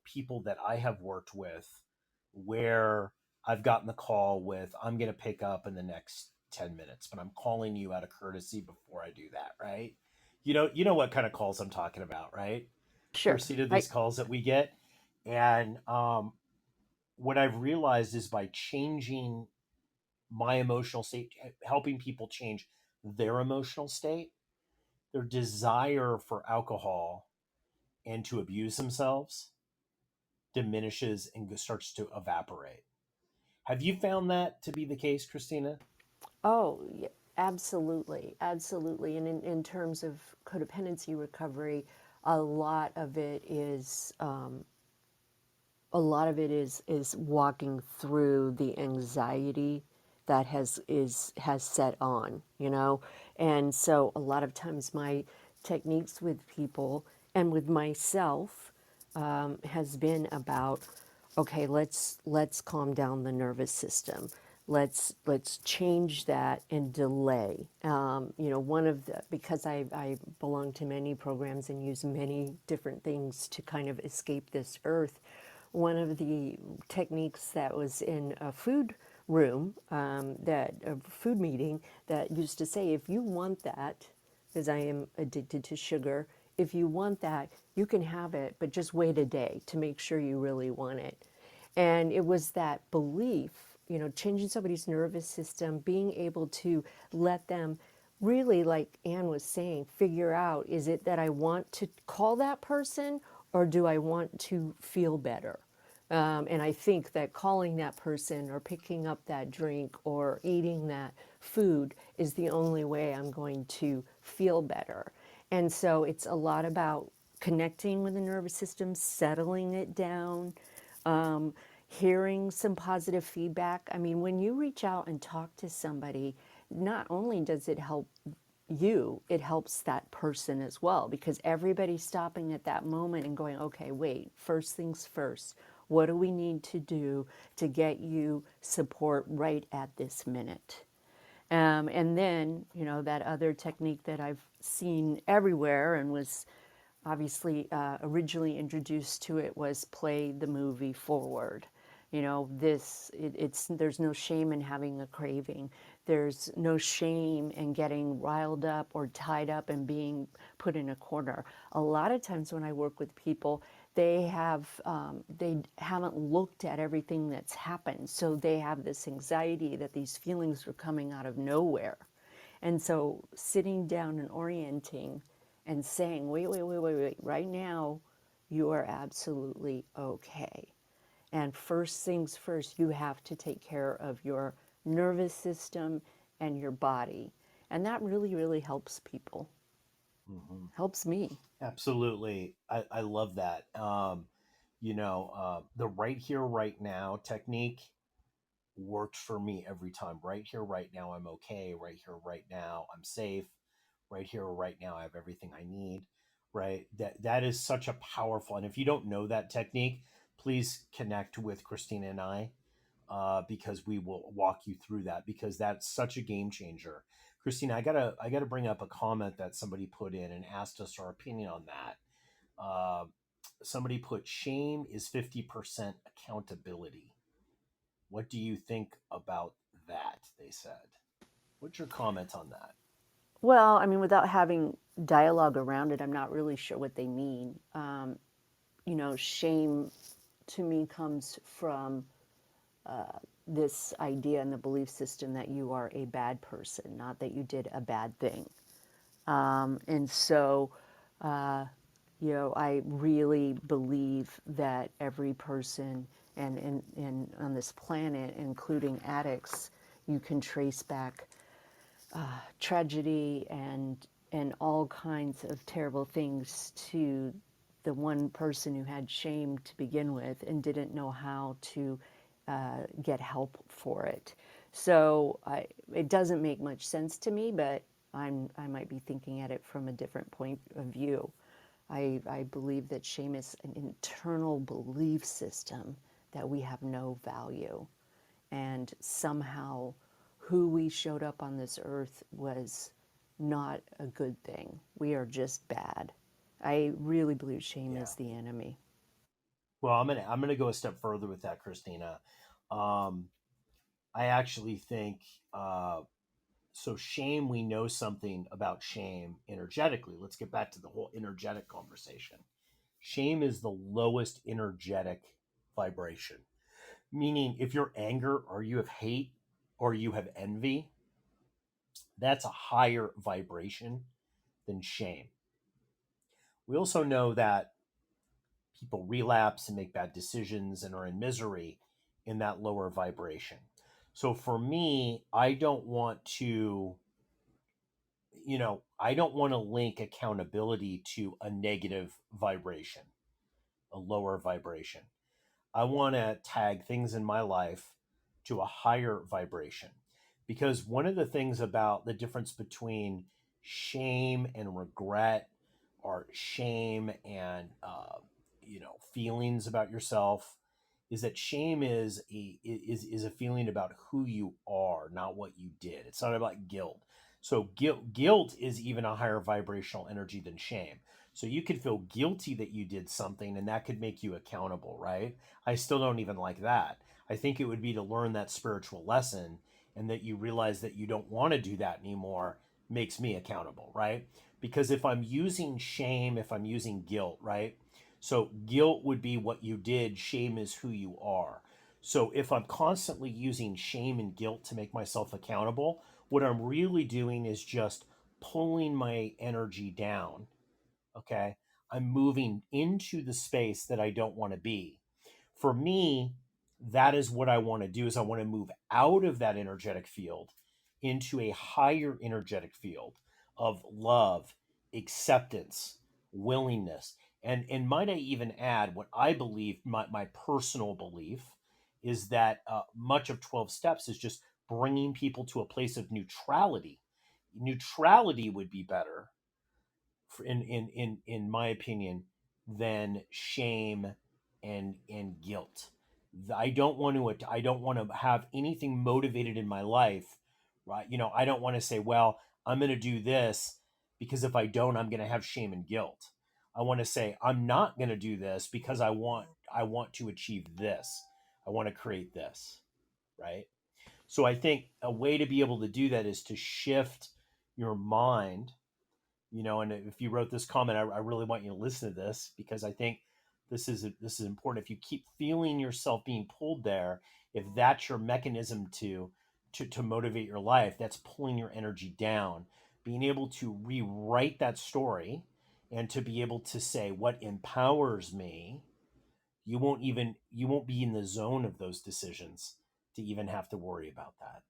people that I have worked with where I've gotten the call with, I'm going to pick up in the next 10 minutes, but I'm calling you out of courtesy before I do that, right? You know what kind of calls I'm talking about, right? Sure. Christina, I these calls that we get. And what I've realized is by changing my emotional state, helping people change their emotional state, their desire for alcohol and to abuse themselves diminishes and starts to evaporate. Have you found that to be the case, Christina? Oh, yeah, absolutely, absolutely. And in terms of codependency recovery, a lot of it is walking through the anxiety that has set on, and so a lot of times my techniques with people and with myself has been about, okay, let's calm down the nervous system. Let's change that and delay. One of the, because I belong to many programs and use many different things to kind of escape this earth. One of the techniques that was in a food room, that a food meeting, that used to say, if you want that, because I am addicted to sugar, if you want that, you can have it, but just wait a day to make sure you really want it. And it was that belief, changing somebody's nervous system, being able to let them really, like Anne was saying, figure out, is it that I want to call that person or do I want to feel better? And I think that calling that person or picking up that drink or eating that food is the only way I'm going to feel better. And so it's a lot about connecting with the nervous system, settling it down, hearing some positive feedback. I mean, when you reach out and talk to somebody, not only does it help you, it helps that person as well, because everybody's stopping at that moment and going, okay, wait, first things first. What do we need to do to get you support right at this minute? And then, that other technique that I've seen everywhere and was obviously originally introduced to it was play the movie forward. It's there's no shame in having a craving. There's no shame in getting riled up or tied up and being put in a corner. A lot of times when I work with people, they haven't looked at everything that's happened, so they have this anxiety that these feelings are coming out of nowhere. And so sitting down and orienting and saying, wait, wait, wait, wait, wait, right now, you are absolutely okay. And first things first, you have to take care of your nervous system and your body. And that really, really helps people, Hmm. helps me. Absolutely. I love that. The right here, right now technique works for me every time. Right here, right now, I'm okay. Right here, right now, I'm safe. Right here, right now, I have everything I need. Right. That is such a powerful. And if you don't know that technique, please connect with Christina and I, because we will walk you through that, because that's such a game changer. Christina, I gotta bring up a comment that somebody put in and asked us our opinion on that. Somebody put, shame is 50% accountability. What do you think about that? They said. What's your comment on that? Well, I mean, without having dialogue around it, I'm not really sure what they mean. Shame to me comes from this idea and the belief system that you are a bad person, not that you did a bad thing. And so, I really believe that every person and on this planet, including addicts, you can trace back tragedy and and all kinds of terrible things to the one person who had shame to begin with and didn't know how to get help for it. So it doesn't make much sense to me, but I might be thinking at it from a different point of view. I believe that shame is an internal belief system that we have no value. And somehow, who we showed up on this earth was not a good thing. We are just bad. I really believe shame Yeah. is the enemy. Well, I'm gonna go a step further with that, Christina. Um, I actually think so. Shame. We know something about shame energetically. Let's get back to the whole energetic conversation. Shame is the lowest energetic vibration. Meaning, if you're anger or you have hate or you have envy, that's a higher vibration than shame. We also know that people relapse and make bad decisions and are in misery in that lower vibration. So for me, I don't want to link accountability to a negative vibration, a lower vibration. I want to tag things in my life to a higher vibration. Because one of the things about the difference between shame and regret, or shame and feelings about yourself, is that shame is a feeling about who you are, not what you did. It's not about guilt. So guilt is even a higher vibrational energy than shame. So you could feel guilty that you did something, and that could make you accountable, right? I still don't even like that. I think it would be to learn that spiritual lesson and that you realize that you don't want to do that anymore makes me accountable, right? Because if I'm using shame, if I'm using guilt, right? So guilt would be what you did, shame is who you are. So if I'm constantly using shame and guilt to make myself accountable, what I'm really doing is just pulling my energy down. Okay. I'm moving into the space that I don't want to be. For me, that is what I want to do, is I want to move out of that energetic field into a higher energetic field of love, acceptance, willingness. And might I even add, what I believe, my personal belief, is that much of 12 steps is just bringing people to a place of neutrality. Neutrality would be better in my opinion, than shame and guilt. I don't want to have anything motivated in my life, right? I don't want to say, well, I'm going to do this because if I don't, I'm going to have shame and guilt. I want to say I'm not going to do this because I want to achieve this. I want to create this, right? So I think a way to be able to do that is to shift your mind. And if you wrote this comment, I really want you to listen to this, because I think this is important. If you keep feeling yourself being pulled there, if that's your mechanism to motivate your life, that's pulling your energy down. Being able to rewrite that story and to be able to say what empowers me, you won't be in the zone of those decisions to even have to worry about that.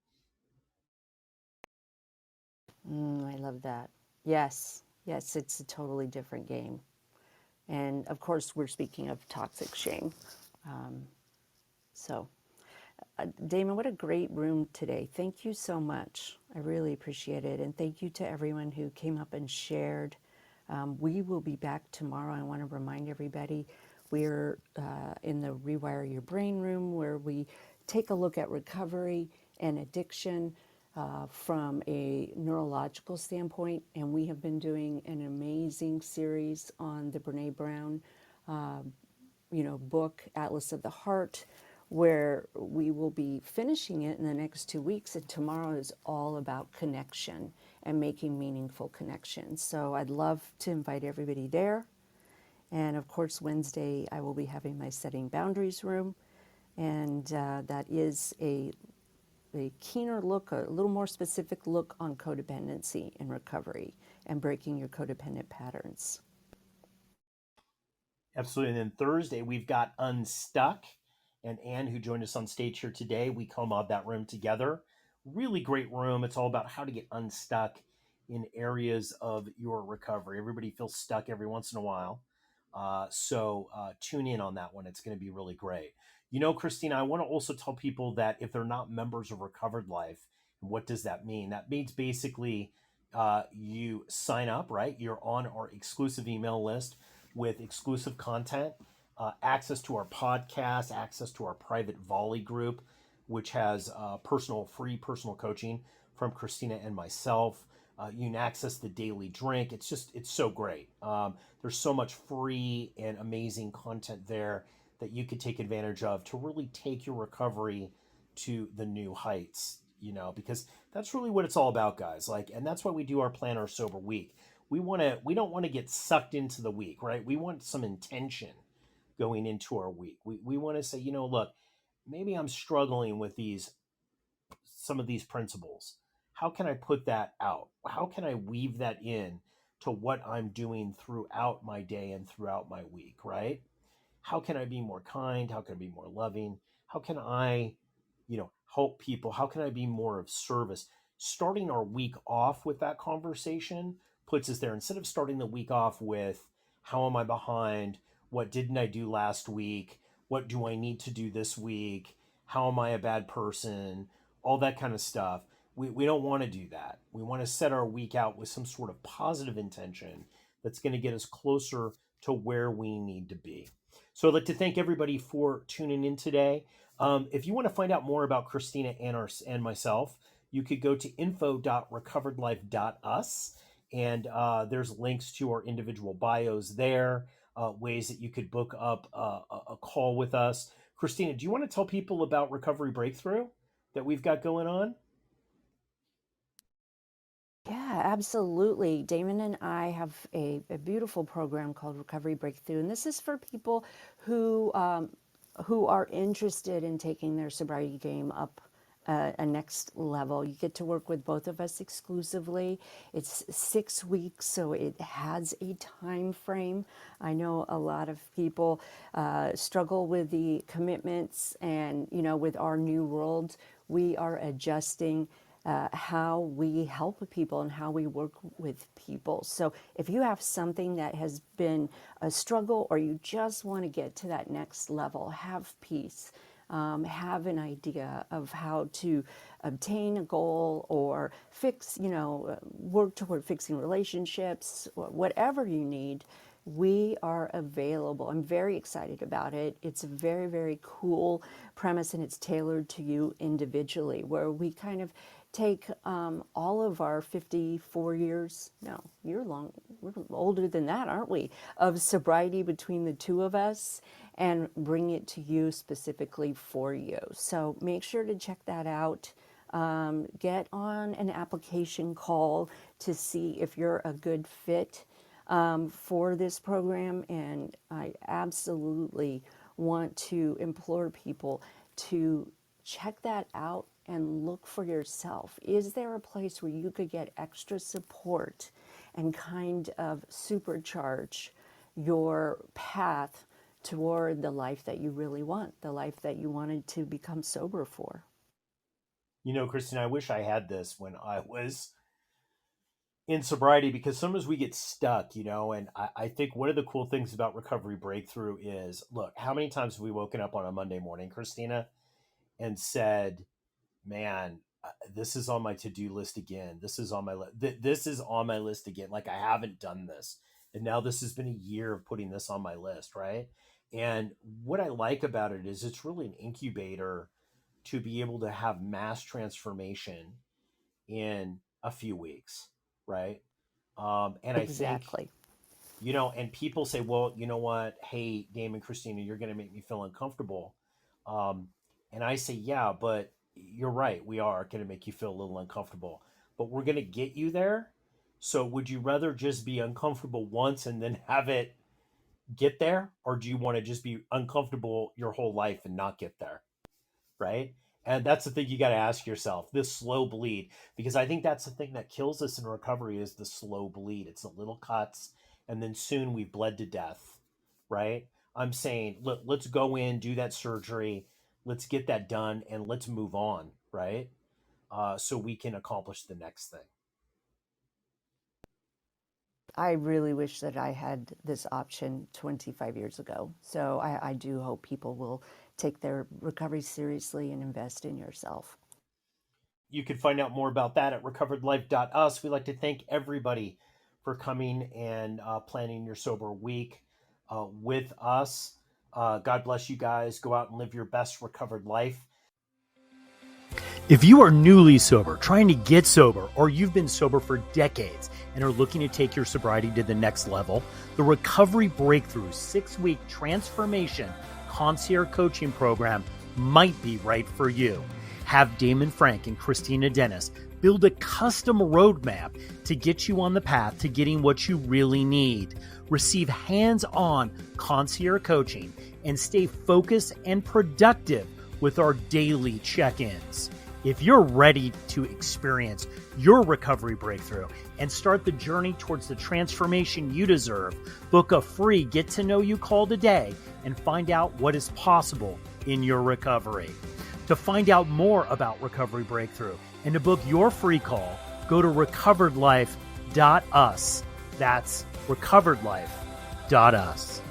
I love that. Yes, yes, it's a totally different game. And of course, we're speaking of toxic shame. So, Damon, what a great room today. Thank you so much. I really appreciate it. And thank you to everyone who came up and shared. We will be back tomorrow. I want to remind everybody we're in the Rewire Your Brain room, where we take a look at recovery and addiction from a neurological standpoint. And we have been doing an amazing series on the Brene Brown book, Atlas of the Heart, where we will be finishing it in the next 2 weeks. And tomorrow is all about connection and making meaningful connections. So I'd love to invite everybody there. And of course, Wednesday, I will be having my Setting Boundaries room. And that is a keener look, a little more specific look on codependency and recovery and breaking your codependent patterns. Absolutely. And then Thursday, we've got Unstuck and Anne, who joined us on stage here today. We co-mod that room together. Really great room. It's all about how to get unstuck in areas of your recovery. Everybody feels stuck every once in a while. So tune in on that one. It's going to be really great. Christina, I want to also tell people that if they're not members of Recovered Life, what does that mean? That means basically you sign up, right? You're on our exclusive email list with exclusive content, access to our podcast, access to our private volley group, which has free personal coaching from Kristina and myself. You can access the daily drink. It's so great. There's so much free and amazing content there that you could take advantage of to really take your recovery to the new heights, because that's really what it's all about, guys. And that's why we do our Plan Our Sober Week. We don't want to get sucked into the week, right? We want some intention going into our week. We want to say, look, maybe I'm struggling with some of these principles. How can I put that out? How can I weave that in to what I'm doing throughout my day and throughout my week, right? How can I be more kind? How can I be more loving? How can I, help people? How can I be more of service? Starting our week off with that conversation puts us there. Instead of starting the week off with, how am I behind? What didn't I do last week? What do I need to do this week? How am I a bad person? All that kind of stuff. We don't want to do that. We want to set our week out with some sort of positive intention that's going to get us closer to where we need to be. So I'd like to thank everybody for tuning in today. If you want to find out more about Kristina and myself, you could go to info.recoveredlife.us, and there's links to our individual bios there, ways that you could book up a call with us. Kristina, do you want to tell people about Recovery Breakthrough that we've got going on? Yeah, absolutely. Damon and I have a beautiful program called Recovery Breakthrough, and this is for people who are interested in taking their sobriety game up a next level. You get to work with both of us exclusively. It's 6 weeks, so it has a time frame. I know a lot of people struggle with the commitments, and with our new world, we are adjusting how we help people and how we work with people. So if you have something that has been a struggle, or you just want to get to that next level, have peace, have an idea of how to obtain a goal, or work toward fixing relationships, or whatever you need, we are available. I'm very excited about it. It's a very, very cool premise, and it's tailored to you individually, where we kind of take all of our 54 years, no, we're older than that, aren't we, of sobriety between the two of us, and bring it to you specifically for you. So make sure to check that out. Get on an application call to see if you're a good fit for this program. And I absolutely want to implore people to check that out and look for yourself. Is there a place where you could get extra support and kind of supercharge your path toward the life that you really want, the life that you wanted to become sober for? Kristen, I wish I had this when I was in sobriety, because sometimes we get stuck, and I think one of the cool things about Recovery Breakthrough is, look, how many times have we woken up on a Monday morning, Kristina, and said, man, this is on my to-do list again. This is on my this is on my list again. Like, I haven't done this. And now this has been a year of putting this on my list, right? And what I like about it is it's really an incubator to be able to have mass transformation in a few weeks, right? And I think, Exactly. and people say, well, you know what? Hey, Damon, Christina, you're going to make me feel uncomfortable. Um, and I say, yeah, but you're right. We are going to make you feel a little uncomfortable, but we're going to get you there. So would you rather just be uncomfortable once and then have it get there? Or do you want to just be uncomfortable your whole life and not get there? Right? And that's the thing you got to ask yourself, this slow bleed, because I think that's the thing that kills us in recovery is the slow bleed. It's the little cuts, and then soon we've bled to death, right? I'm saying, look, let's go in, do that surgery, let's get that done, and let's move on, right? So we can accomplish the next thing. I really wish that I had this option 25 years ago. So I do hope people will take their recovery seriously and invest in yourself. You can find out more about that at recoveredlife.us. We'd like to thank everybody for coming and planning your sober week with us. God bless you guys. Go out and live your best recovered life. If you are newly sober, trying to get sober, or you've been sober for decades and are looking to take your sobriety to the next level, the Recovery Breakthrough 6-week transformation concierge coaching program might be right for you. Have Damon Frank and Kristina build a custom roadmap to get you on the path to getting what you really need. Receive hands-on concierge coaching and stay focused and productive with our daily check-ins. If you're ready to experience your recovery breakthrough and start the journey towards the transformation you deserve, book a free get-to-know-you call today and find out what is possible in your recovery. To find out more about Recovery Breakthrough and to book your free call, go to recoveredlife.us. That's recoveredlife.us.